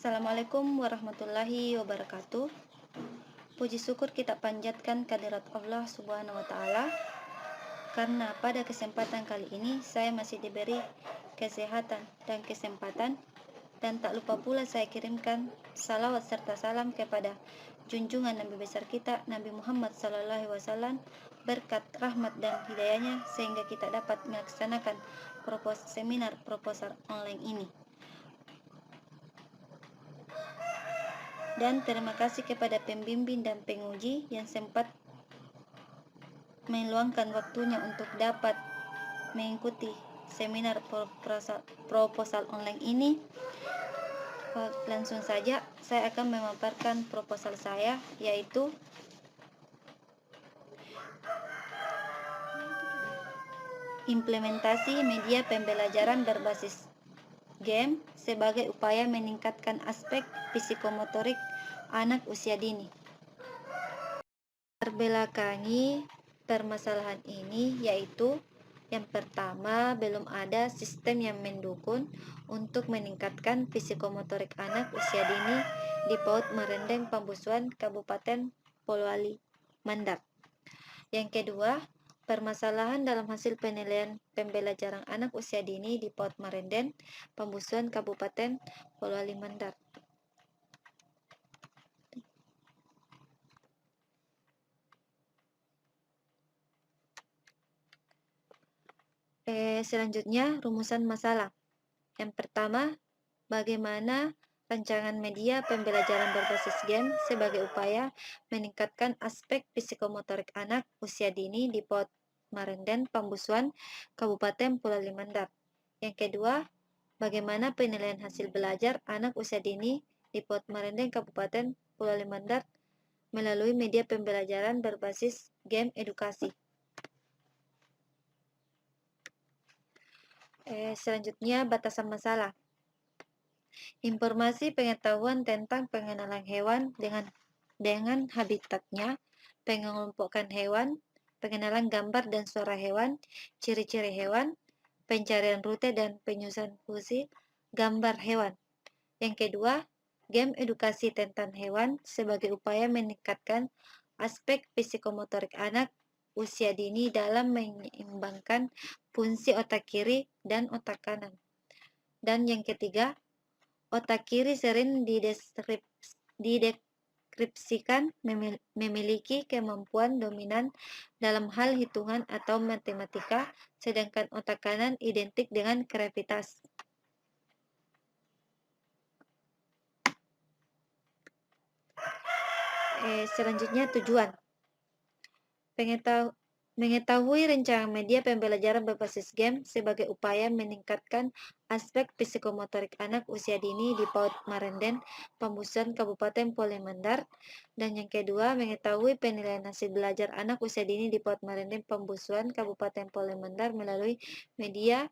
Assalamualaikum warahmatullahi wabarakatuh. Puji syukur kita panjatkan kehadirat Allah Subhanahu wa Ta'ala, karena pada kesempatan kali ini saya masih diberi kesehatan dan kesempatan, dan tak lupa pula saya kirimkan salawat serta salam kepada junjungan Nabi besar kita Nabi Muhammad SAW, berkat rahmat dan hidayahnya sehingga kita dapat melaksanakan seminar proposal online ini. Dan terima kasih kepada pembimbing dan penguji yang sempat meluangkan waktunya untuk dapat mengikuti seminar proposal online ini. Langsung saja saya akan memaparkan proposal saya, yaitu implementasi media pembelajaran berbasis game sebagai upaya meningkatkan aspek psikomotorik anak usia dini. Terbelakangi permasalahan ini yaitu yang pertama, belum ada sistem yang mendukung untuk meningkatkan psikomotorik anak usia dini di PAUD Marendeng Pambusuan Kabupaten Polewali Mandar. Yang kedua, permasalahan dalam hasil penilaian pembelajaran anak usia dini di PAUD Marendeng Pambusuan Kabupaten Polewali Mandar. Selanjutnya, rumusan masalah. Yang pertama, bagaimana rancangan media pembelajaran berbasis game sebagai upaya meningkatkan aspek psikomotorik anak usia dini di PAUD Marendeng Pambusuan Kabupaten Polewali Mandar. Yang kedua, bagaimana penilaian hasil belajar anak usia dini di PAUD Marendeng Kabupaten Polewali Mandar melalui media pembelajaran berbasis game edukasi. Selanjutnya, batasan masalah. Informasi pengetahuan tentang pengenalan hewan dengan habitatnya, pengelompokan hewan, pengenalan gambar dan suara hewan, ciri-ciri hewan, pencarian rute dan penyusunan fungsi gambar hewan. Yang kedua, game edukasi tentang hewan sebagai upaya meningkatkan aspek psikomotorik anak usia dini dalam menyeimbangkan fungsi otak kiri dan otak kanan. Dan yang ketiga, otak kiri sering dideskripsikan memiliki kemampuan dominan dalam hal hitungan atau matematika, sedangkan otak kanan identik dengan kreativitas. Selanjutnya, tujuan. Mengetahui rancangan media pembelajaran berbasis game sebagai upaya meningkatkan aspek psikomotorik anak usia dini di PAUD Marendeng Pambusuan Kabupaten Polewali Mandar. Dan yang kedua, mengetahui penilaian hasil belajar anak usia dini di PAUD Marendeng Pambusuan Kabupaten Polewali Mandar melalui media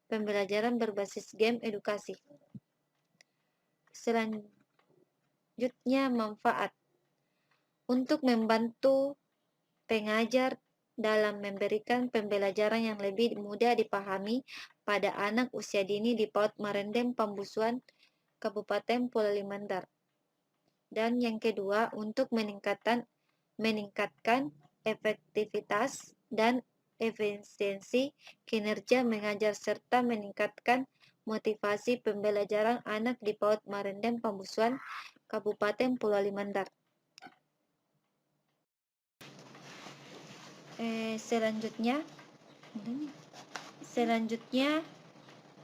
pembelajaran berbasis game edukasi. Selanjutnya, manfaat. Untuk membantu pengajar dalam memberikan pembelajaran yang lebih mudah dipahami pada anak usia dini di PAUD Marendeng Pambusuan Kabupaten Polewali Mandar. Dan yang kedua, untuk meningkatkan efektivitas dan efisiensi kinerja mengajar serta meningkatkan motivasi pembelajaran anak di PAUD Marendeng Pambusuan Kabupaten Polewali Mandar. Selanjutnya,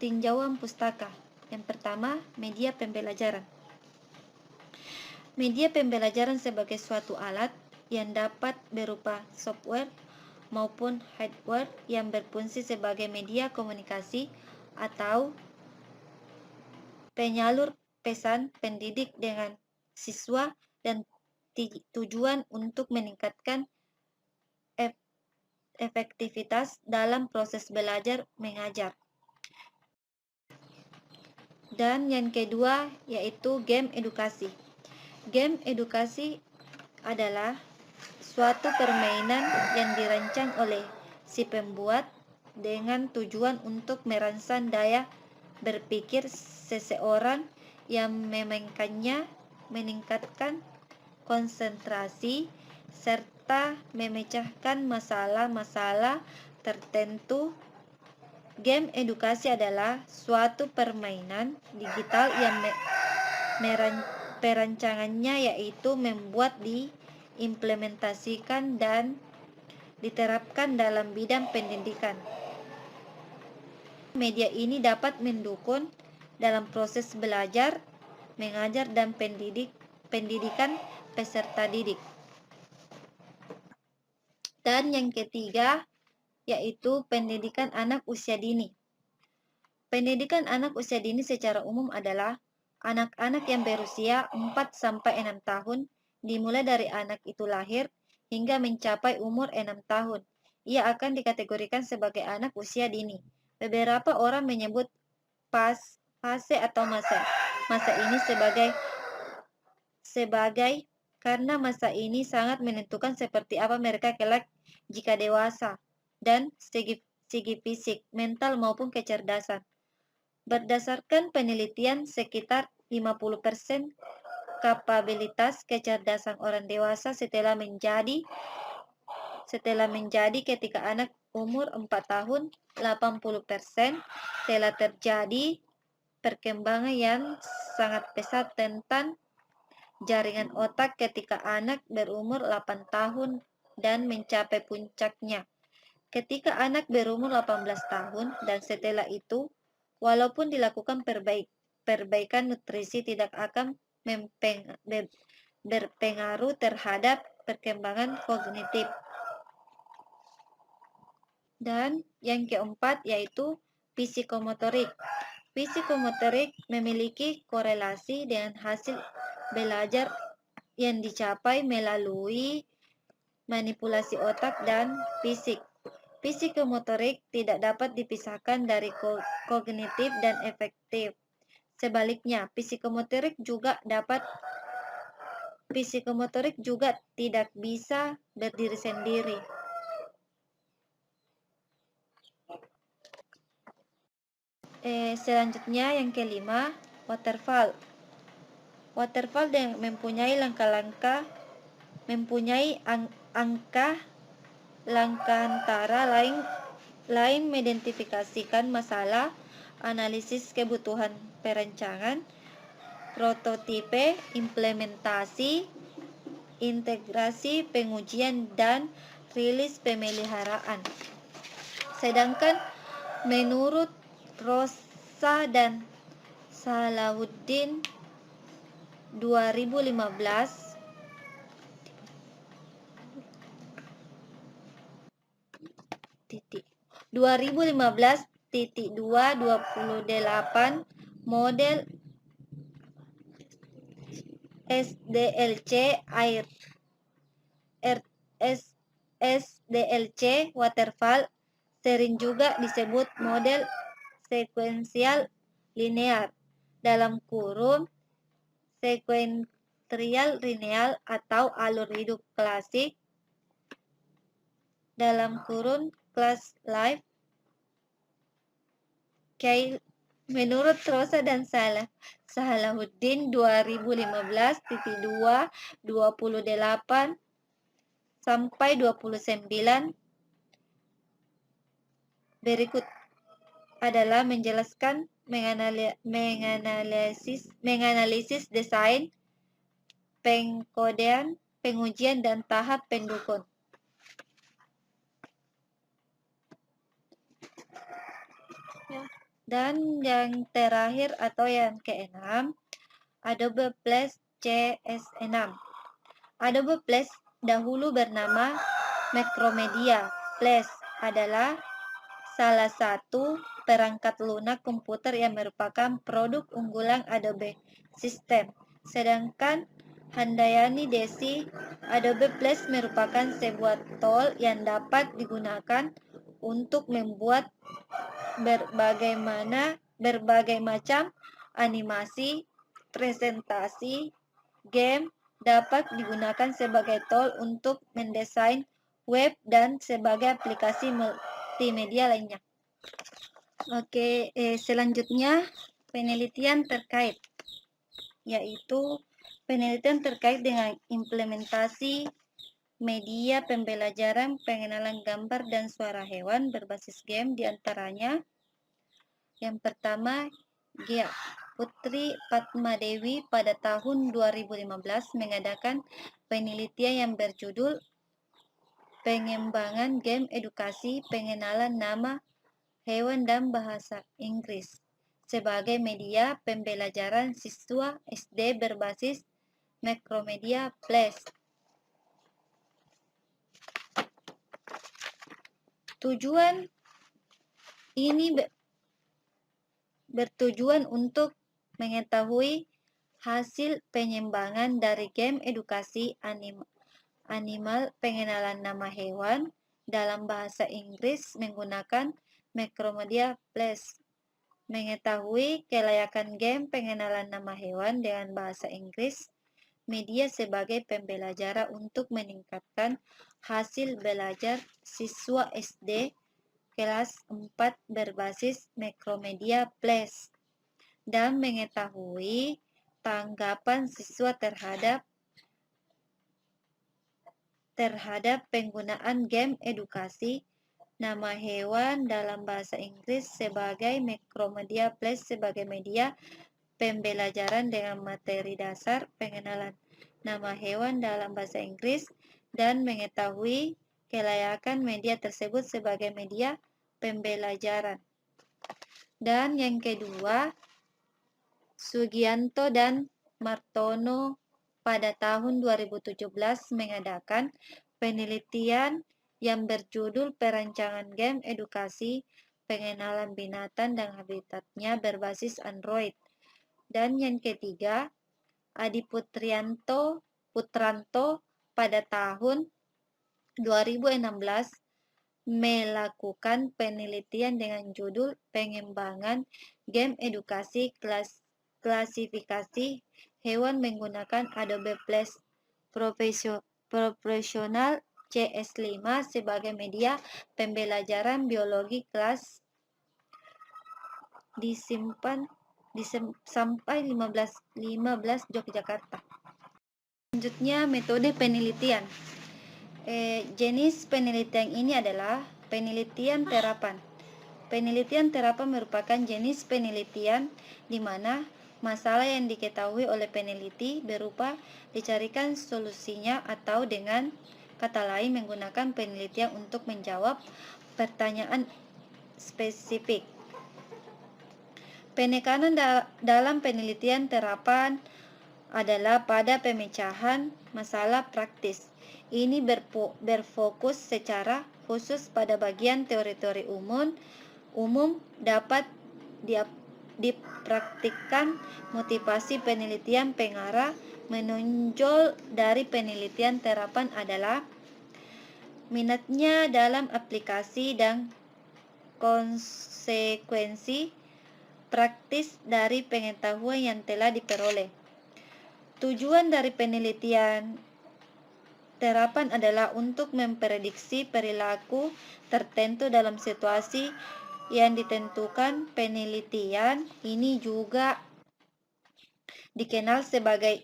tinjauan pustaka. Yang pertama, media pembelajaran. Media pembelajaran sebagai suatu alat yang dapat berupa software maupun hardware yang berfungsi sebagai media komunikasi atau penyalur pesan pendidik dengan siswa, dan tujuan untuk meningkatkan efektivitas dalam proses belajar mengajar. Dan yang kedua yaitu game edukasi. Game edukasi adalah suatu permainan yang dirancang oleh si pembuat dengan tujuan untuk merangsang daya berpikir seseorang yang memainkannya meningkatkan konsentrasi serta memecahkan masalah-masalah tertentu. Game edukasi adalah suatu permainan digital yang perancangannya yaitu membuat, diimplementasikan, dan diterapkan dalam bidang pendidikan. Media ini dapat mendukung dalam proses belajar, mengajar, dan pendidikan peserta didik. Dan yang ketiga, yaitu pendidikan anak usia dini. Pendidikan anak usia dini secara umum adalah anak-anak yang berusia 4-6 tahun, dimulai dari anak itu lahir hingga mencapai umur 6 tahun. Ia akan dikategorikan sebagai anak usia dini. Beberapa orang menyebut fase atau masa ini sebagai karena masa ini sangat menentukan seperti apa mereka kelak jika dewasa, dan segi fisik, mental, maupun kecerdasan. Berdasarkan penelitian, sekitar 50% kapabilitas kecerdasan orang dewasa setelah menjadi ketika anak umur 4 tahun, 80% telah terjadi perkembangan yang sangat pesat tentang jaringan otak ketika anak berumur 8 tahun dan mencapai puncaknya ketika anak berumur 18 tahun, dan setelah itu, walaupun dilakukan perbaikan nutrisi tidak akan berpengaruh terhadap perkembangan kognitif. Dan yang keempat yaitu psikomotorik. Psikomotorik memiliki korelasi dengan hasil belajar yang dicapai melalui manipulasi otak dan fisik. Psikomotorik tidak dapat dipisahkan dari kognitif dan efektif. Sebaliknya, psikomotorik juga tidak bisa berdiri sendiri. Selanjutnya yang kelima, waterfall. Waterfall mempunyai angka antara lain mengidentifikasikan masalah, analisis kebutuhan perancangan, prototipe, implementasi, integrasi, pengujian, dan rilis pemeliharaan. Sedangkan menurut Rosa dan Salahuddin 2015, model SDLC waterfall sering juga disebut model sekuensial linear sekuensial linear atau alur hidup klasik class life. Menurut Rosa dan Salahuddin 2015-2 28 sampai 29, berikut adalah menjelaskan menganalisis desain, pengkodean, pengujian, dan tahap pendukung. Dan yang terakhir atau yang keenam, Adobe Flash CS6. Adobe Flash dahulu bernama Macromedia Flash adalah salah satu perangkat lunak komputer yang merupakan produk unggulan Adobe System. Sedangkan Handayani Desi, Adobe Flash merupakan sebuah tool yang dapat digunakan untuk membuat berbagai macam animasi, presentasi, game, dapat digunakan sebagai tool untuk mendesain web dan sebagai aplikasi multimedia lainnya. Oke, selanjutnya penelitian terkait. yaitu penelitian terkait dengan implementasi media pembelajaran pengenalan gambar dan suara hewan berbasis game, diantaranya yang pertama, Gia Putri Padmadewi pada tahun 2015 mengadakan penelitian yang berjudul Pengembangan Game Edukasi Pengenalan Nama Hewan dan Bahasa Inggris sebagai media pembelajaran siswa SD berbasis Macromedia Plus. Tujuan ini bertujuan untuk mengetahui hasil pengembangan dari game edukasi animal pengenalan nama hewan dalam bahasa Inggris menggunakan Macromedia Plus. Mengetahui kelayakan game pengenalan nama hewan dengan bahasa Inggris media sebagai pembelajaran untuk meningkatkan hasil belajar siswa SD kelas 4 berbasis Macromedia Plus dan mengetahui tanggapan siswa terhadap penggunaan game edukasi nama hewan dalam bahasa Inggris sebagai Macromedia Plus sebagai media pembelajaran dengan materi dasar pengenalan nama hewan dalam bahasa Inggris dan mengetahui kelayakan media tersebut sebagai media pembelajaran. Dan yang kedua, Sugianto dan Martono pada tahun 2017 mengadakan penelitian yang berjudul Perancangan Game Edukasi Pengenalan Binatang dan Habitatnya berbasis Android. Dan yang ketiga, Adi Putranto pada tahun 2016 melakukan penelitian dengan judul Pengembangan Game Edukasi Klasifikasi Hewan menggunakan Adobe Flash Professional CS5 sebagai media pembelajaran biologi kelas sampai 15 Yogyakarta. Selanjutnya, metode penelitian. Jenis penelitian ini adalah penelitian terapan. Penelitian terapan merupakan jenis penelitian di mana masalah yang diketahui oleh peneliti berupa dicarikan solusinya atau dengan kata lain menggunakan penelitian untuk menjawab pertanyaan spesifik. Penekanan dalam penelitian terapan adalah pada pemecahan masalah praktis. Ini berfokus secara khusus pada bagian teori-teori umum dapat dipraktikkan. Motivasi penelitian pengarah menonjol dari penelitian terapan adalah minatnya dalam aplikasi dan konsekuensi praktis dari pengetahuan yang telah diperoleh. Tujuan dari penelitian terapan adalah untuk memprediksi perilaku tertentu dalam situasi yang ditentukan. Penelitian ini juga dikenal sebagai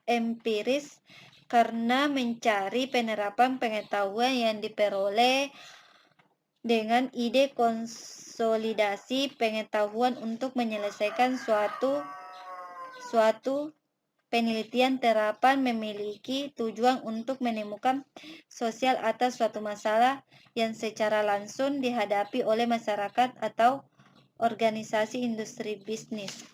empiris karena mencari penerapan pengetahuan yang diperoleh dengan ide konsolidasi pengetahuan untuk menyelesaikan suatu penelitian terapan memiliki tujuan untuk menemukan solusi atas suatu masalah yang secara langsung dihadapi oleh masyarakat atau organisasi industri bisnis.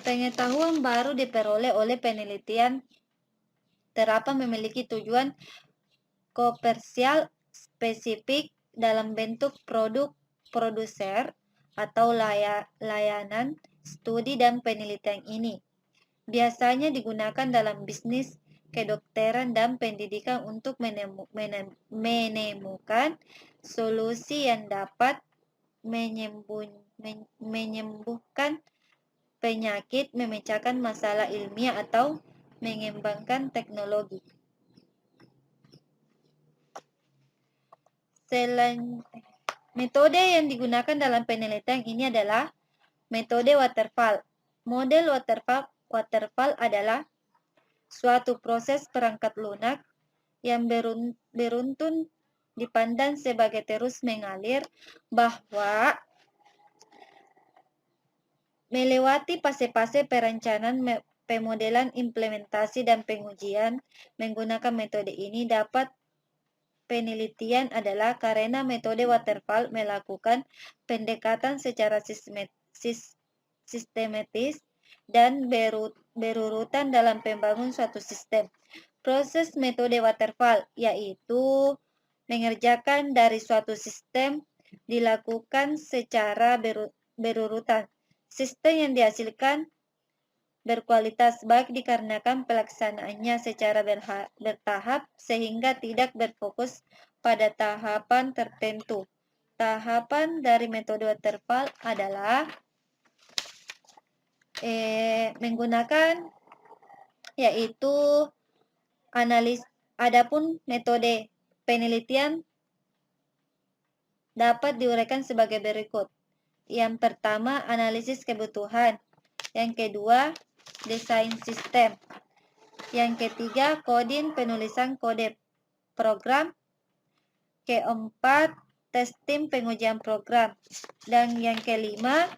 Pengetahuan baru diperoleh oleh penelitian terapan memiliki tujuan komersial spesifik dalam bentuk produk produser atau layanan. Studi dan penelitian ini biasanya digunakan dalam bisnis kedokteran dan pendidikan untuk menemukan solusi yang dapat menyembuhkan penyakit, memecahkan masalah ilmiah, atau mengembangkan teknologi. Metode yang digunakan dalam penelitian ini adalah metode waterfall. Model waterfall adalah suatu proses perangkat lunak yang beruntun dipandang sebagai terus mengalir, bahwa melewati fase-fase perencanaan, pemodelan, implementasi, dan pengujian. Menggunakan metode ini dapat penelitian adalah karena metode waterfall melakukan pendekatan secara sistematis dan berurutan dalam membangun suatu sistem. Proses metode waterfall yaitu mengerjakan dari suatu sistem dilakukan secara berurutan. Sistem yang dihasilkan berkualitas baik dikarenakan pelaksanaannya secara bertahap sehingga tidak berfokus pada tahapan tertentu. Tahapan dari metode waterfall adalah menggunakan yaitu adapun metode penelitian dapat diuraikan sebagai berikut. Yang pertama, analisis kebutuhan. Yang kedua, desain sistem. Yang ketiga, coding, penulisan kode program. Keempat, testing, pengujian program. Dan yang kelima,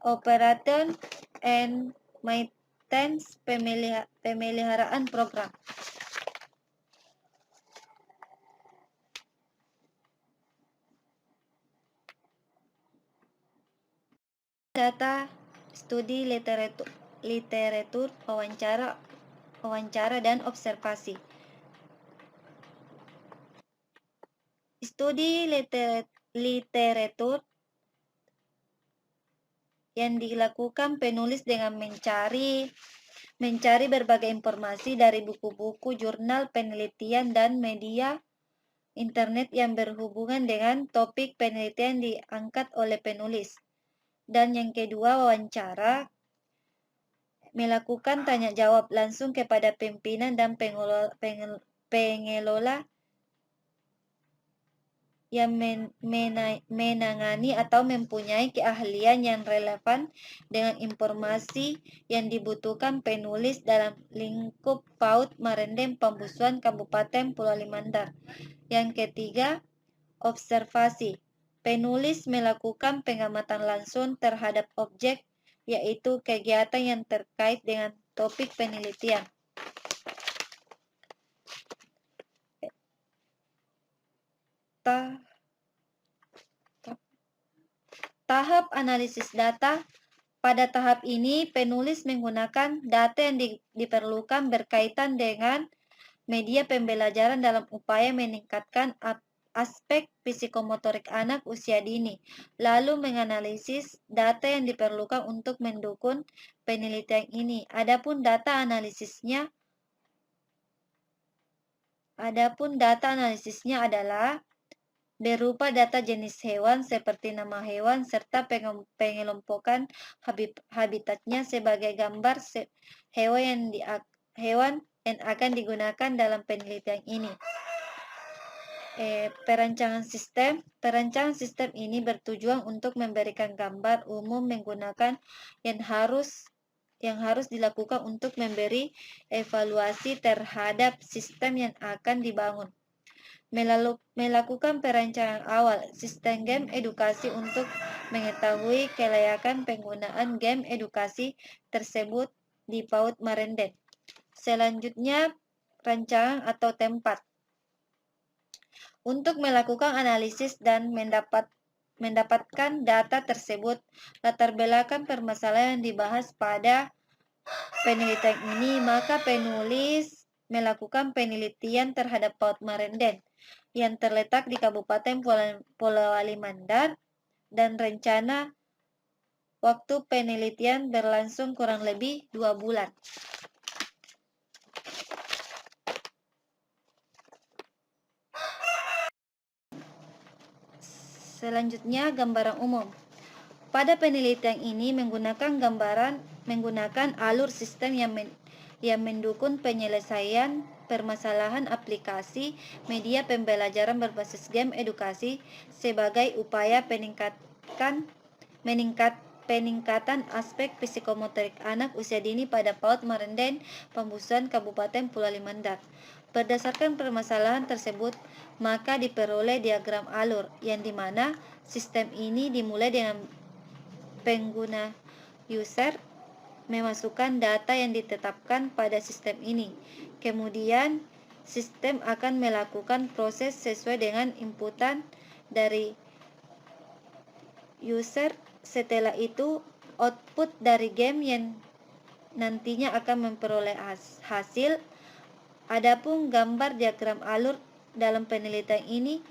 operation and maintenance, pemeliharaan program. Data, studi literatur, wawancara dan observasi. Studi literatur yang dilakukan penulis dengan mencari berbagai informasi dari buku-buku, jurnal penelitian, dan media internet yang berhubungan dengan topik penelitian diangkat oleh penulis. Dan yang kedua, wawancara, melakukan tanya jawab langsung kepada pimpinan dan pengelola yang menangani atau mempunyai keahlian yang relevan dengan informasi yang dibutuhkan penulis dalam lingkup PAUD Marendeng Pambusuan Kabupaten Pulau Limandar. Yang ketiga, observasi. Penulis melakukan pengamatan langsung terhadap objek, yaitu kegiatan yang terkait dengan topik penelitian. Tahap analisis data. Pada tahap ini, penulis menggunakan data yang diperlukan berkaitan dengan media pembelajaran dalam upaya meningkatkan aspek psikomotorik anak usia dini, lalu menganalisis data yang diperlukan untuk mendukung penelitian ini. Adapun data analisisnya adalah berupa data jenis hewan seperti nama hewan serta pengelompokan habitatnya sebagai gambar hewan yang akan digunakan dalam penelitian ini. Perancangan sistem ini bertujuan untuk memberikan gambar umum menggunakan yang harus dilakukan untuk memberi evaluasi terhadap sistem yang akan dibangun. Melakukan perencanaan awal sistem game edukasi untuk mengetahui kelayakan penggunaan game edukasi tersebut di PAUD Marendeng. Selanjutnya, rancangan atau tempat. Untuk melakukan analisis dan mendapatkan data tersebut, latar belakang permasalahan yang dibahas pada penelitian ini, maka penulis melakukan penelitian terhadap PAUD Marendeng yang terletak di Kabupaten Polewali Mandar, dan rencana waktu penelitian berlangsung kurang lebih 2 bulan. Selanjutnya, gambaran umum. Pada penelitian ini menggunakan alur sistem yang mendukung penyelesaian permasalahan aplikasi media pembelajaran berbasis game edukasi sebagai upaya meningkatkan peningkatan aspek psikomotorik anak usia dini pada PAUD Marenden, Pambusuan, Kabupaten Pulau Mandar. Berdasarkan permasalahan tersebut, maka diperoleh diagram alur, yang dimana sistem ini dimulai dengan pengguna user memasukkan data yang ditetapkan pada sistem ini. Kemudian, sistem akan melakukan proses sesuai dengan inputan dari user. Setelah itu, output dari game yang nantinya akan memperoleh hasil. Adapun gambar diagram alur dalam penelitian ini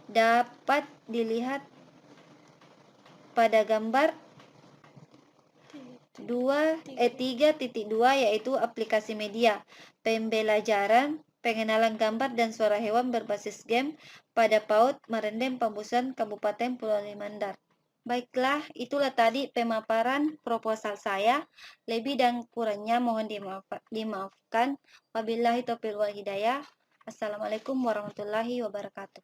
dapat dilihat pada gambar 3.2, yaitu aplikasi media pembelajaran pengenalan gambar dan suara hewan berbasis game pada PAUD Marenden, Pambusuan, Kabupaten Pulau Mandar. Baiklah, itulah tadi pemaparan proposal saya. Lebih dan kurangnya mohon dimaafkan. Wabillahi taufiq wal hidayah. Assalamualaikum warahmatullahi wabarakatuh.